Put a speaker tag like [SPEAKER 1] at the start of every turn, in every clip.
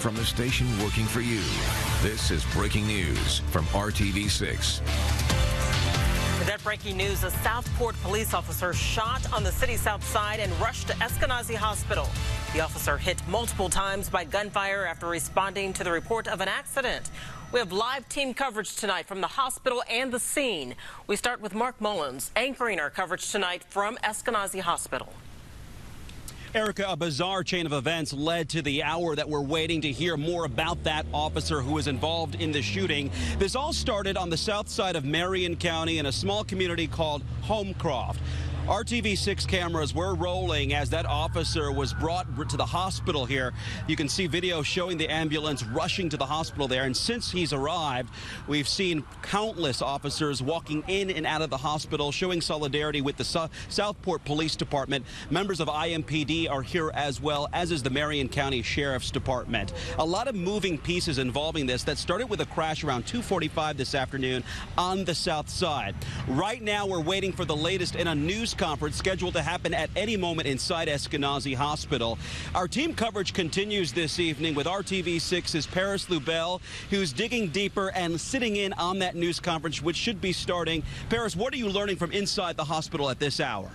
[SPEAKER 1] from the station working for you. This is breaking news from RTV6.
[SPEAKER 2] With that breaking news, a Southport police officer shot on the city's south side and rushed to Eskenazi Hospital. The officer hit multiple times by gunfire after responding to the report of an accident. We have live team coverage tonight from the hospital and the scene. We start with Mark Mullins anchoring our coverage tonight from Eskenazi Hospital.
[SPEAKER 3] Erica, a bizarre chain of events led to the hour that we're waiting to hear more about that officer who was involved in the shooting. This all started on the south side of Marion County in a small community called Homecroft. RTV6 cameras were rolling as that officer was brought to the hospital here. You can see video showing the ambulance rushing to the hospital there. And since he's arrived, we've seen countless officers walking in and out of the hospital, showing solidarity with the Southport Police Department. Members of IMPD are here as well, as is the Marion County Sheriff's Department. A lot of moving pieces involving this that started with a crash around 2:45 this afternoon on the south side. Right now, we're waiting for the latest in a news conference scheduled to happen at any moment inside Eskenazi Hospital. Our team coverage continues this evening with RTV6's Paris Lubell, who's digging deeper and sitting in on that news conference, which should be starting. Paris, what are you learning from inside the hospital at this hour?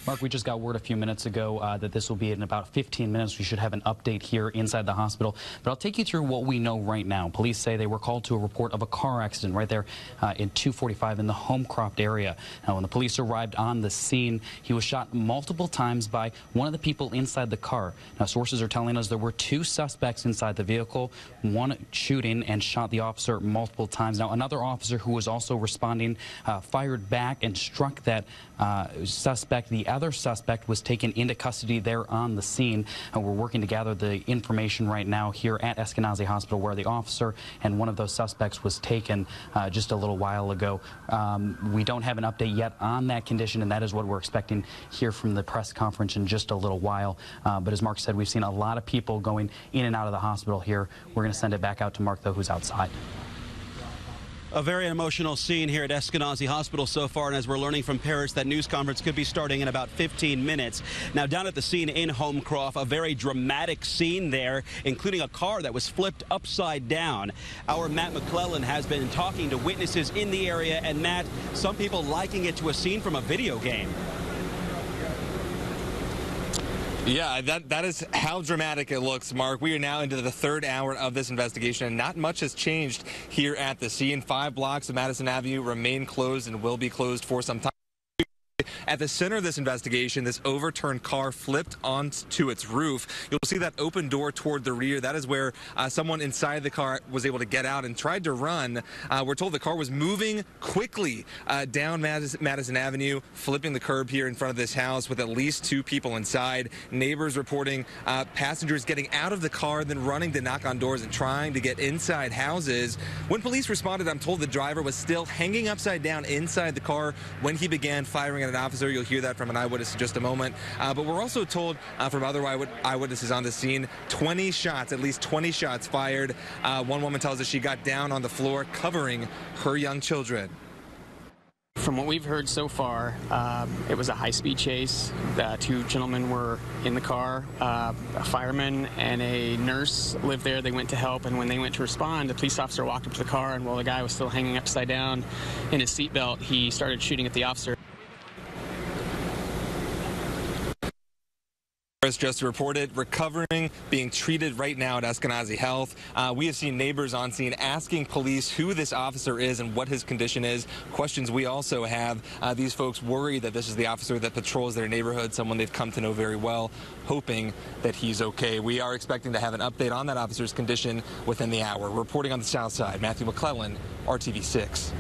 [SPEAKER 4] Mark, we just got word a few minutes ago that this will be in about 15 minutes. We should have an update here inside the hospital. But I'll take you through what we know right now. Police say they were called to a report of a car accident right there in 245 in the Homecroft area. Now, when the police arrived on the scene, he was shot multiple times by one of the people inside the car. Now, sources are telling us there were two suspects inside the vehicle, one shooting and shot the officer multiple times. Now, another officer who was also responding fired back and struck that suspect. The other suspect was taken into custody there on the scene. We're working to gather the information right now here at Eskenazi Hospital, where the officer and one of those suspects was taken just a little while ago. We don't have an update yet on that condition, and that is what we're expecting here from the press conference in just a little while. But as Mark said, we've seen a lot of people going in and out of the hospital here. We're going to send it back out to Mark, though, who's outside.
[SPEAKER 3] A very emotional scene here at Eskenazi Hospital so far, and as we're learning from Paris, that news conference could be starting in about 15 minutes. Now, down at the scene in Homecroft, a very dramatic scene there, including a car that was flipped upside down. Our Matt McClellan has been talking to witnesses in the area, and Matt, some people liking it to a scene from a video game.
[SPEAKER 5] Yeah, that is how dramatic it looks, Mark. We are now into the third hour of this investigation, and not much has changed here at the scene. 5 blocks of Madison Avenue remain closed and will be closed for some time. At the center of this investigation, this overturned car flipped onto its roof. You'll see that open door toward the rear. That is where someone inside the car was able to get out and tried to run. We're told the car was moving quickly down Madison Avenue, flipping the curb here in front of this house with at least 2 people inside. Neighbors reporting passengers getting out of the car, then running to knock on doors and trying to get inside houses. When police responded, I'm told the driver was still hanging upside down inside the car when he began firing at an officer. You'll hear that from an eyewitness in just a moment. But we're also told from other eyewitnesses on the scene, 20 shots, at least 20 shots fired. One woman tells us she got down on the floor covering her young children.
[SPEAKER 6] From what we've heard so far, it was a high-speed chase. The 2 gentlemen were in the car. A fireman and a nurse lived there. They went to help, and when they went to respond, the police officer walked up to the car, and while the guy was still hanging upside down in his seatbelt, he started shooting at the officer.
[SPEAKER 5] Just reported recovering, being treated right now at Eskenazi Health. We have seen neighbors on scene asking police who this officer is and what his condition is. Questions we also have. These folks worry that this is the officer that patrols their neighborhood, someone they've come to know very well, hoping that he's okay. We are expecting to have an update on that officer's condition within the hour. Reporting on the south side, Matthew McClellan, RTV6.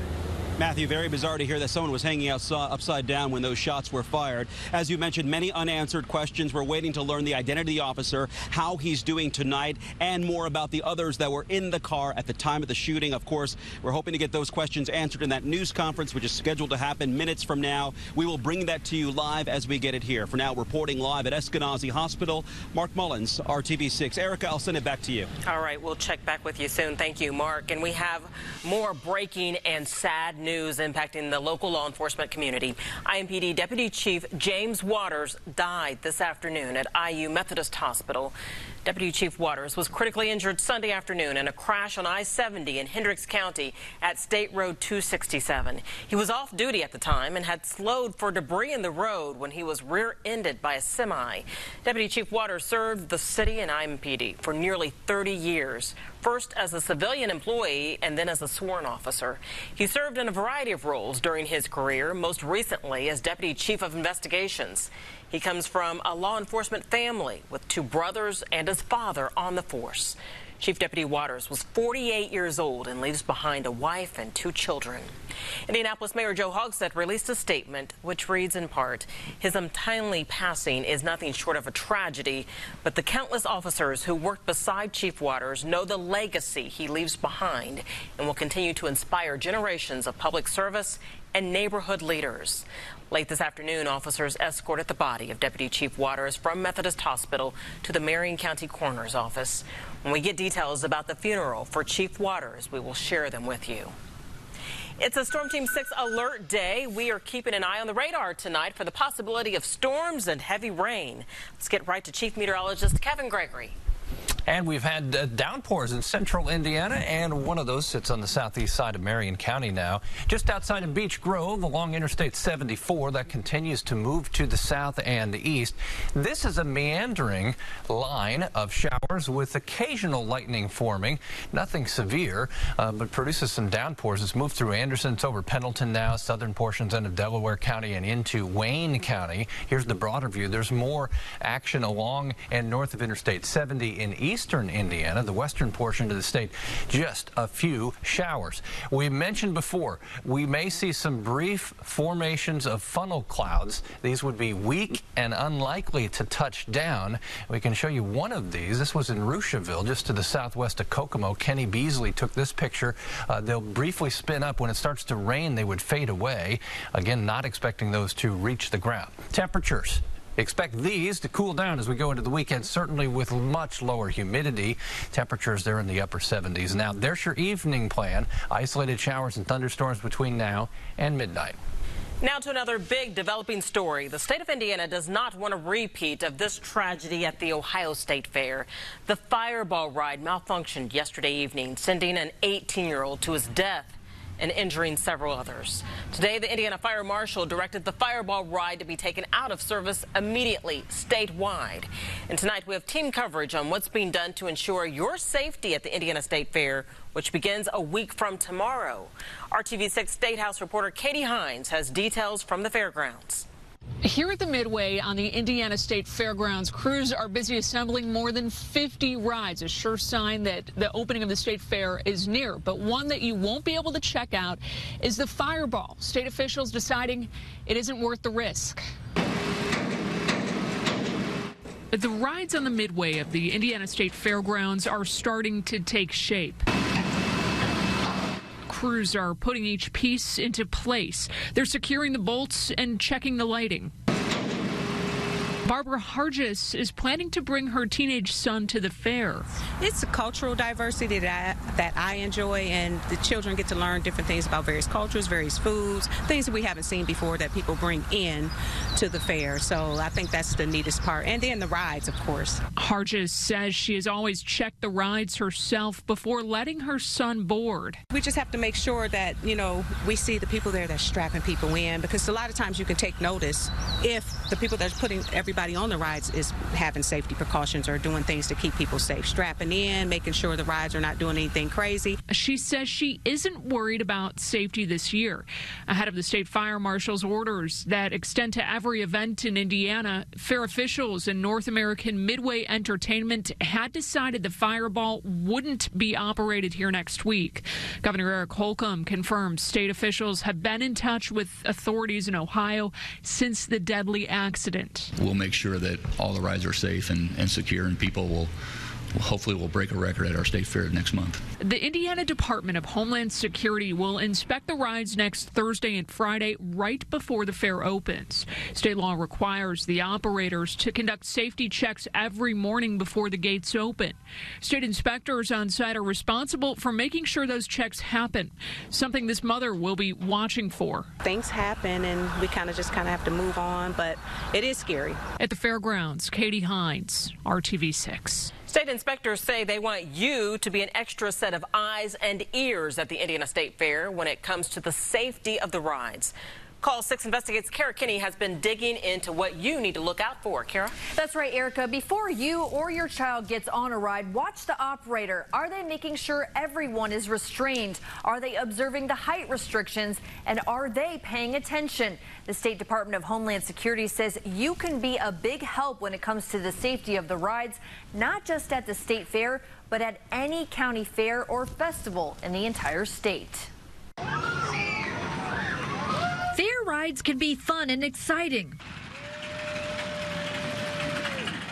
[SPEAKER 3] Matthew, very bizarre to hear that someone was hanging upside down when those shots were fired. As you mentioned, many unanswered questions. We're waiting to learn the identity of the officer, how he's doing tonight, and more about the others that were in the car at the time of the shooting. Of course, we're hoping to get those questions answered in that news conference, which is scheduled to happen minutes from now. We will bring that to you live as we get it here. For now, reporting live at Eskenazi Hospital, Mark Mullins, RTV6. Erica, I'll send it back to you.
[SPEAKER 2] All right, we'll check back with you soon. Thank you, Mark. And we have more breaking and sad news news impacting the local law enforcement community. IMPD Deputy Chief James Waters died this afternoon at IU Methodist Hospital. Deputy Chief Waters was critically injured Sunday afternoon in a crash on I-70 in Hendricks County at State Road 267. He was off duty at the time and had slowed for debris in the road when he was rear-ended by a semi. Deputy Chief Waters served the city and IMPD for nearly 30 years, first as a civilian employee and then as a sworn officer. He served in a variety of roles during his career, most recently as Deputy Chief of Investigations. He comes from a law enforcement family with 2 brothers and his father on the force. Chief Deputy Waters was 48 years old and leaves behind a wife and 2 children. Indianapolis Mayor Joe Hogsett released a statement which reads in part, "His untimely passing is nothing short of a tragedy, but the countless officers who worked beside Chief Waters know the legacy he leaves behind and will continue to inspire generations of public service and neighborhood leaders." Late this afternoon, officers escorted the body of Deputy Chief Waters from Methodist Hospital to the Marion County Coroner's Office. When we get details about the funeral for Chief Waters, we will share them with you. It's a Storm Team 6 alert day. We are keeping an eye on the radar tonight for the possibility of storms and heavy rain. Let's get right to Chief Meteorologist Kevin Gregory.
[SPEAKER 7] And we've had downpours in central Indiana, and one of those sits on the southeast side of Marion County now. Just outside of Beech Grove along Interstate 74, that continues to move to the south and east. This is a meandering line of showers with occasional lightning forming. Nothing severe, but produces some downpours. It's moved through Anderson. It's over Pendleton now, southern portions end of Delaware County and into Wayne County. Here's the broader view. There's more action along and north of Interstate 70 in eastern Indiana, the western portion of the state, just a few showers. We mentioned before, we may see some brief formations of funnel clouds. These would be weak and unlikely to touch down. We can show you one of these. This was in Rusheville, just to the southwest of Kokomo. Kenny Beasley took this picture. They'll briefly spin up. When it starts to rain, they would fade away. Again, not expecting those to reach the ground. Temperatures. Expect these to cool down as we go into the weekend, certainly with much lower humidity. Temperatures there in the upper 70s. Now, there's your evening plan. Isolated showers and thunderstorms between now and midnight.
[SPEAKER 2] Now to another big developing story. The state of Indiana does not want a repeat of this tragedy at the Ohio State Fair. The Fireball ride malfunctioned yesterday evening, sending an 18-year-old to his death and injuring several others. Today, the Indiana Fire Marshal directed the Fireball ride to be taken out of service immediately statewide. And tonight, we have team coverage on what's being done to ensure your safety at the Indiana State Fair, which begins a week from tomorrow. RTV6 State House reporter Katie Hines has details from the fairgrounds.
[SPEAKER 8] Here at the Midway on the Indiana State Fairgrounds, crews are busy assembling more than 50 rides, a sure sign that the opening of the state fair is near. But one that you won't be able to check out is the Fireball. State officials deciding it isn't worth the risk. The rides on the Midway of the Indiana State Fairgrounds are starting to take shape. Crews are putting each piece into place. They're securing the bolts and checking the lighting. Barbara Hargis is planning to bring her teenage son to the fair.
[SPEAKER 9] It's a cultural diversity that I enjoy, and the children get to learn different things about various cultures, various foods, things that we haven't seen before that people bring in to the fair. So I think that's the neatest part. And then the rides, of course.
[SPEAKER 8] Hargis says she has always checked the rides herself before letting her son board.
[SPEAKER 9] We just have to make sure that, we see the people there that's strapping people in, because a lot of times you can take notice if the people that's putting everybody on the rides is having safety precautions or doing things to keep people safe, strapping in, making sure the rides are not doing anything crazy.
[SPEAKER 8] She says she isn't worried about safety this year. Ahead of the state fire marshal's orders that extend to every event in Indiana, fair officials and North American Midway Entertainment had decided the Fireball wouldn't be operated here next week. Governor Eric Holcomb confirmed state officials have been in touch with authorities in Ohio since the deadly accident.
[SPEAKER 10] We'll make sure that all the rides are safe and secure, and people hopefully we'll break a record at our state fair next month.
[SPEAKER 8] The Indiana Department of Homeland Security will inspect the rides next Thursday and Friday right before the fair opens. State law requires the operators to conduct safety checks every morning before the gates open. State inspectors on site are responsible for making sure those checks happen, something this mother will be watching for.
[SPEAKER 9] Things happen and we kind of have to move on, but it is scary.
[SPEAKER 8] At the fairgrounds, Katie Hines, RTV 6.
[SPEAKER 2] State inspectors say they want you to be an extra set of eyes and ears at the Indiana State Fair when it comes to the safety of the rides. Call 6 Investigates' Kara Kinney has been digging into what you need to look out for. Kara?
[SPEAKER 11] That's right, Erica. Before you or your child gets on a ride, watch the operator. Are they making sure everyone is restrained? Are they observing the height restrictions? And are they paying attention? The State Department of Homeland Security says you can be a big help when it comes to the safety of the rides, not just at the state fair, but at any county fair or festival in the entire state.
[SPEAKER 12] Fair rides can be fun and exciting,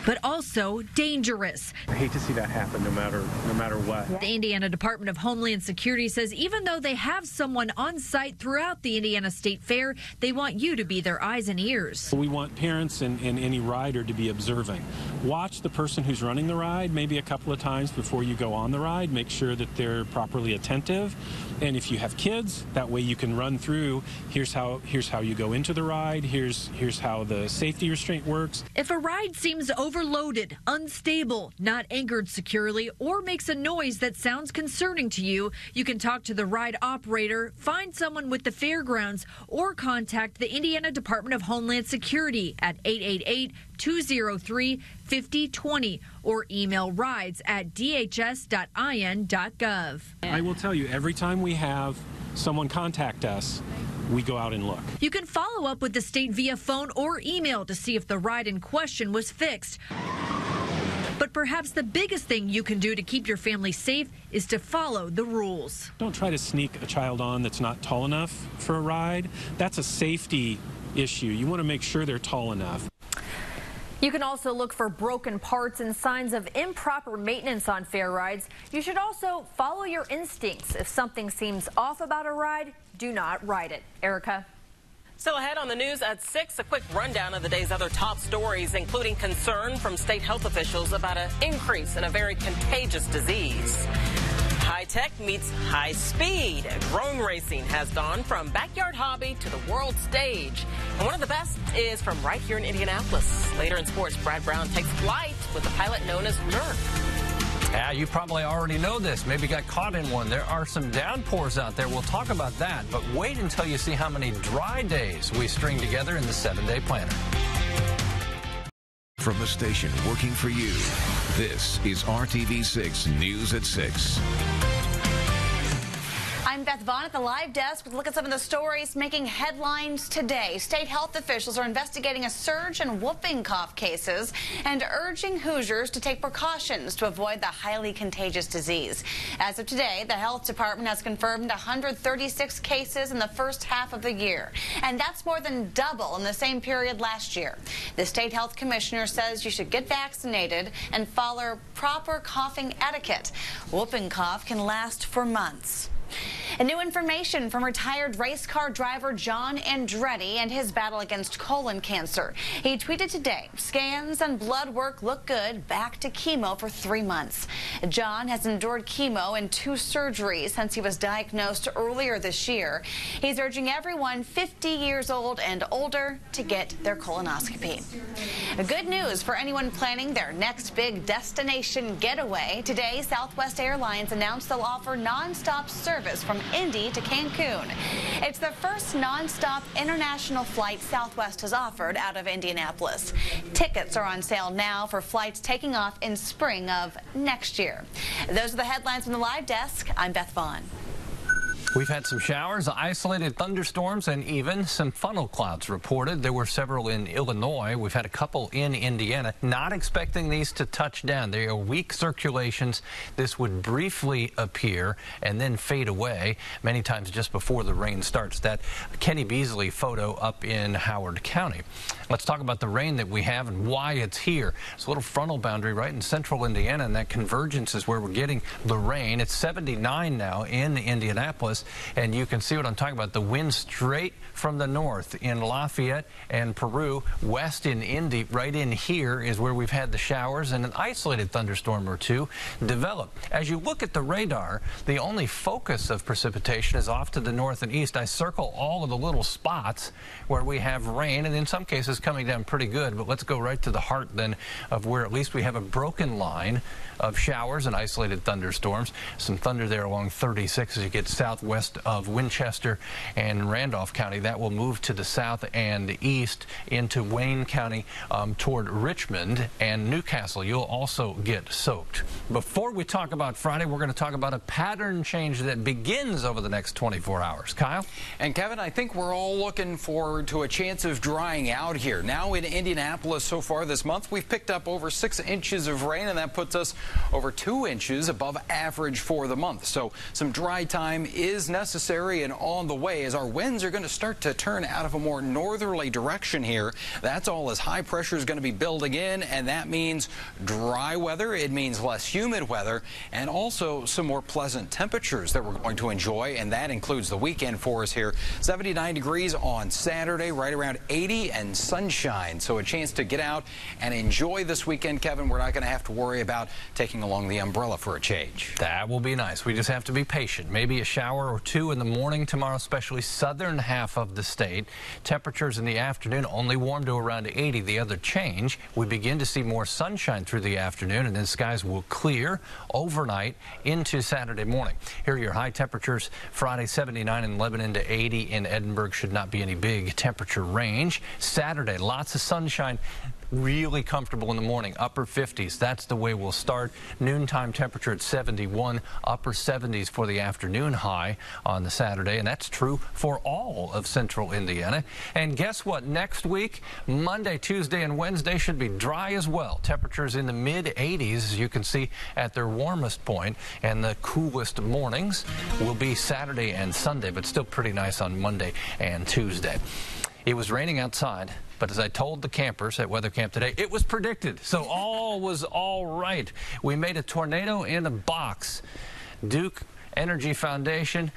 [SPEAKER 12] but also dangerous.
[SPEAKER 13] I hate to see that happen no matter what.
[SPEAKER 12] The Indiana Department of Homeland Security says even though they have someone on site throughout the Indiana State Fair, they want you to be their eyes and ears.
[SPEAKER 13] We want parents and any rider to be observing. Watch the person who's running the ride maybe a couple of times before you go on the ride. Make sure that they're properly attentive. And if you have kids, that way you can run through, here's how you go into the ride, here's how the safety restraint works.
[SPEAKER 12] If a ride seems overloaded, unstable, not anchored securely, or makes a noise that sounds concerning to you, you can talk to the ride operator, find someone with the fairgrounds, or contact the Indiana Department of Homeland Security at 888-203-5020 or email rides@dhs.in.gov.
[SPEAKER 13] I will tell you, every time we have someone contact us, we go out and look.
[SPEAKER 12] You can follow up with the state via phone or email to see if the ride in question was fixed. But perhaps the biggest thing you can do to keep your family safe is to follow the rules.
[SPEAKER 13] Don't try to sneak a child on that's not tall enough for a ride. That's a safety issue. You want to make sure they're tall enough.
[SPEAKER 11] You can also look for broken parts and signs of improper maintenance on fair rides. You should also follow your instincts. If something seems off about a ride, do not ride it. Erica?
[SPEAKER 2] Still ahead on the news at 6, a quick rundown of the day's other top stories, including concern from state health officials about an increase in a very contagious disease. High tech meets high speed. Drone racing has gone from backyard hobby to the world stage. And one of the best is from right here in Indianapolis. Later in sports, Brad Brown takes flight with a pilot known as Nerf.
[SPEAKER 7] Yeah, you probably already know this. Maybe got caught in one. There are some downpours out there. We'll talk about that. But wait until you see how many dry days we string together in the 7-day planner.
[SPEAKER 1] From the station working for you, this is RTV 6 News at 6.
[SPEAKER 14] I'm Beth Vaughn at the live desk with a look at some of the stories making headlines today. State health officials are investigating a surge in whooping cough cases and urging Hoosiers to take precautions to avoid the highly contagious disease. As of today, the health department has confirmed 136 cases in the first half of the year, and that's more than double in the same period last year. The state health commissioner says you should get vaccinated and follow proper coughing etiquette. Whooping cough can last for months. And new information from retired race car driver John Andretti and his battle against colon cancer. He tweeted today, scans and blood work look good, back to chemo for 3 months. John has endured chemo and 2 surgeries since he was diagnosed earlier this year. He's urging everyone 50 years old and older to get their colonoscopy. Good news for anyone planning their next big destination getaway. Today, Southwest Airlines announced they'll offer nonstop service from Indy to Cancun. It's the first nonstop international flight Southwest has offered out of Indianapolis. Tickets are on sale now for flights taking off in spring of next year. Those are the headlines from the live desk. I'm Beth Vaughn.
[SPEAKER 7] We've had some showers, isolated thunderstorms, and even some funnel clouds reported. There were several in Illinois. We've had a couple in Indiana. Not expecting these to touch down. They are weak circulations. This would briefly appear and then fade away many times just before the rain starts. That Kenny Beasley photo up in Howard County. Let's talk about the rain that we have and why it's here. It's a little frontal boundary right in central Indiana, and that convergence is where we're getting the rain. It's 79 now in Indianapolis, and you can see what I'm talking about. The wind straight from the north in Lafayette and Peru, west in Indy. Right in here is where we've had the showers, and an isolated thunderstorm or two develop. As you look at the radar, the only focus of precipitation is off to the north and east. I circle all of the little spots where we have rain, and in some cases coming down pretty good. But let's go right to the heart then of where at least we have a broken line of showers and isolated thunderstorms. Some thunder there along 36 as you get southwest of Winchester and Randolph County. That will move to the south and east into Wayne County toward Richmond and Newcastle. You'll also get soaked. Before we talk about Friday, we're going to talk about a pattern change that begins over the next 24 hours. Kyle?
[SPEAKER 15] And Kevin, I think we're all looking forward to a chance of drying out here. Now in Indianapolis so far this month, we've picked up over 6 inches of rain, and that puts us over 2 inches above average for the month. So some dry time is necessary and on the way as our winds are going to start to turn out of a more northerly direction here. That's all as high pressure is going to be building in, and that means dry weather. It means less humid weather and also some more pleasant temperatures that we're going to enjoy, and that includes the weekend for us here. 79 degrees on Saturday, right around 80, and sunshine. So a chance to get out and enjoy this weekend, Kevin. We're not going to have to worry about taking along the umbrella for a change.
[SPEAKER 7] That will be nice. We just have to be patient. Maybe a shower or two in the morning tomorrow, especially southern half of the state. Temperatures in the afternoon only warm to around 80. The other change, we begin to see more sunshine through the afternoon, and then skies will clear overnight into Saturday morning. Here are your high temperatures. Friday, 79 in Lebanon to 80 in Edinburgh. Should not be any big temperature range. Saturday, lots of sunshine. Really comfortable in the morning, upper 50s. That's the way we'll start. Noontime temperature at 71, upper 70s for the afternoon high on the Saturday, and that's true for all of central Indiana. And guess what? Next week, Monday, Tuesday, and Wednesday should be dry as well. Temperatures in the mid-80s, as you can see, at their warmest point, and the coolest mornings will be Saturday and Sunday, but still pretty nice on Monday and Tuesday. It was raining outside, but as I told the campers at weather camp today, it was predicted, so all was all right. We made a tornado in a box. Duke Energy Foundation,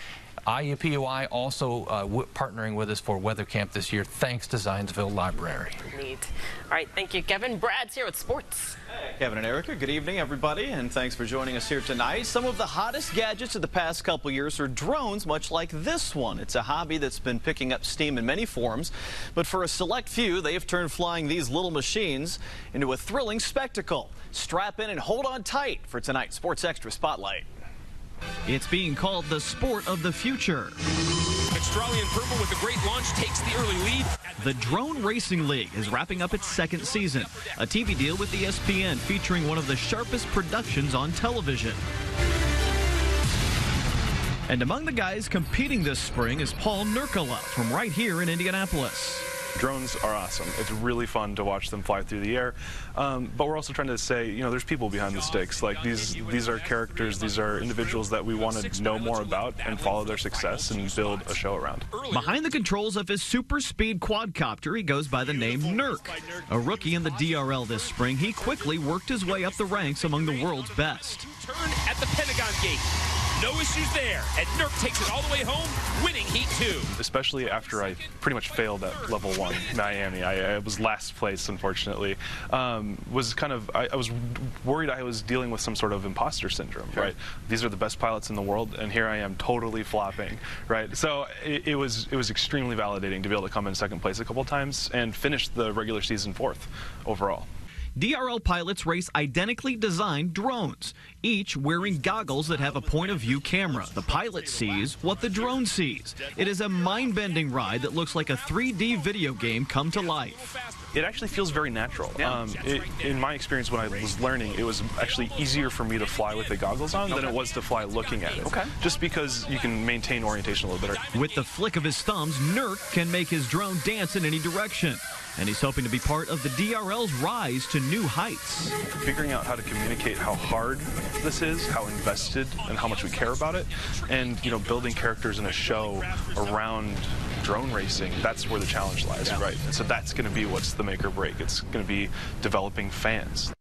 [SPEAKER 7] IUPUI also partnering with us for weather camp this year, thanks to Zionsville Library.
[SPEAKER 2] Neat. All right, thank you, Kevin. Brad's here with sports.
[SPEAKER 16] Hey, Kevin and Erica, good evening, everybody, and thanks for joining us here tonight. Some of the hottest gadgets of the past couple years are drones, much like this one. It's a hobby that's been picking up steam in many forms, but for a select few, they have turned flying these little machines into a thrilling spectacle. Strap in and hold on tight for tonight's Sports Extra Spotlight.
[SPEAKER 17] It's being called the sport of the future.
[SPEAKER 18] Australian Purple with a great launch takes the early lead.
[SPEAKER 17] The Drone Racing League is wrapping up its second season, a TV deal with ESPN featuring one of the sharpest productions on television. And among the guys competing this spring is Paul Nurkala from right here in Indianapolis.
[SPEAKER 19] Drones are awesome. It's really fun to watch them fly through the air, but we're also trying to say, you know, there's people behind the sticks. Like these are characters, these are individuals that we want to know more about and follow their success and build a show around.
[SPEAKER 17] Behind the controls of his super speed quadcopter, he goes by the name Nurk. A rookie in the DRL this spring, he quickly worked his way up the ranks among the world's best.
[SPEAKER 18] Turn at the Pentagon Gate. No issues there, and Nurk takes it all the way home, winning Heat 2.
[SPEAKER 19] Especially after I pretty much failed at level 1, Miami. I was last place, unfortunately. I was worried I was dealing with some sort of imposter syndrome, right? These are the best pilots in the world, and here I am totally flopping, right? So it was extremely validating to be able to come in second place a couple times and finish the regular season 4th overall.
[SPEAKER 17] DRL pilots race identically designed drones, each wearing goggles that have a point-of-view camera. The pilot sees what the drone sees. It is a mind-bending ride that looks like a 3D video game come to life.
[SPEAKER 19] it actually feels very natural.
[SPEAKER 16] Yeah.
[SPEAKER 19] In my experience, when I was learning, it was actually easier for me to fly with the goggles on than it was to fly looking at it.
[SPEAKER 16] Okay.
[SPEAKER 19] Just because you can maintain orientation a little better.
[SPEAKER 17] With the flick of his thumbs, Nurk can make his drone dance in any direction. And he's hoping to be part of the DRL's rise to new heights.
[SPEAKER 19] Figuring out how to communicate how hard this is, how invested, and how much we care about it, and building characters in a show around drone racing, that's where the challenge lies, right? And so that's going to be what's the make or break. It's going to be developing fans.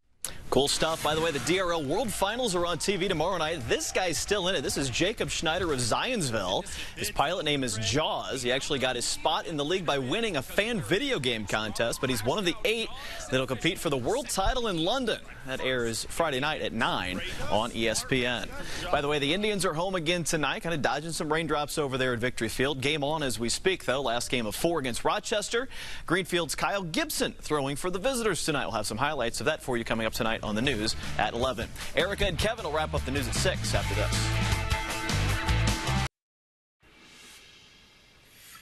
[SPEAKER 16] Cool stuff. By the way, the DRL World Finals are on TV tomorrow night. This guy's still in it. This is Jacob Schneider of Zionsville. His pilot name is Jaws. He actually got his spot in the league by winning a fan video game contest, but he's one of the 8 that'll compete for the world title in London. That airs Friday night at 9 on ESPN. By the way, the Indians are home again tonight, kind of dodging some raindrops over there at Victory Field. Game on as we speak, though. Last game of 4 against Rochester. Greenfield's Kyle Gibson throwing for the visitors tonight. We'll have some highlights of that for you coming up tonight on the news at 11. Erica and Kevin will wrap up the news at 6 after this.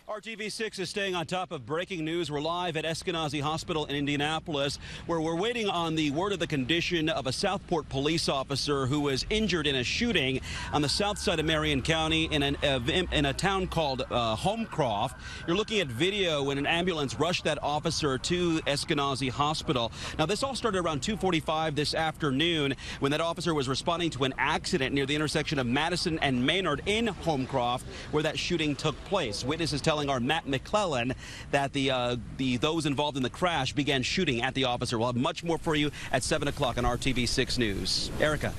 [SPEAKER 3] RTV6 is staying on top of breaking news. We're live at Eskenazi Hospital in Indianapolis, where we're waiting on the word of the condition of a Southport police officer who was injured in a shooting on the south side of Marion County in a town called Homecroft. You're looking at video when an ambulance rushed that officer to Eskenazi Hospital. Now, this all started around 2:45 this afternoon when that officer was responding to an accident near the intersection of Madison and Maynard in Homecroft, where that shooting took place. Witnesses telling our Matt McClellan that those involved in the crash began shooting at the officer. We'll have much more for you at 7 o'clock on RTV6 News. Erica.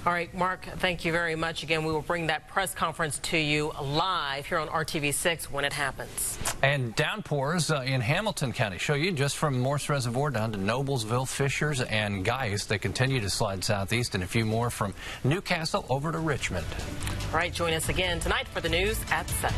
[SPEAKER 2] All right, Mark, thank you very much. Again, we will bring that press conference to you live here on RTV6 when it happens.
[SPEAKER 7] And downpours in Hamilton County show you just from Morse Reservoir down to Noblesville, Fishers, and Gaius. They continue to slide southeast, and a few more from Newcastle over to Richmond.
[SPEAKER 2] All right, join us again tonight for the news at 7.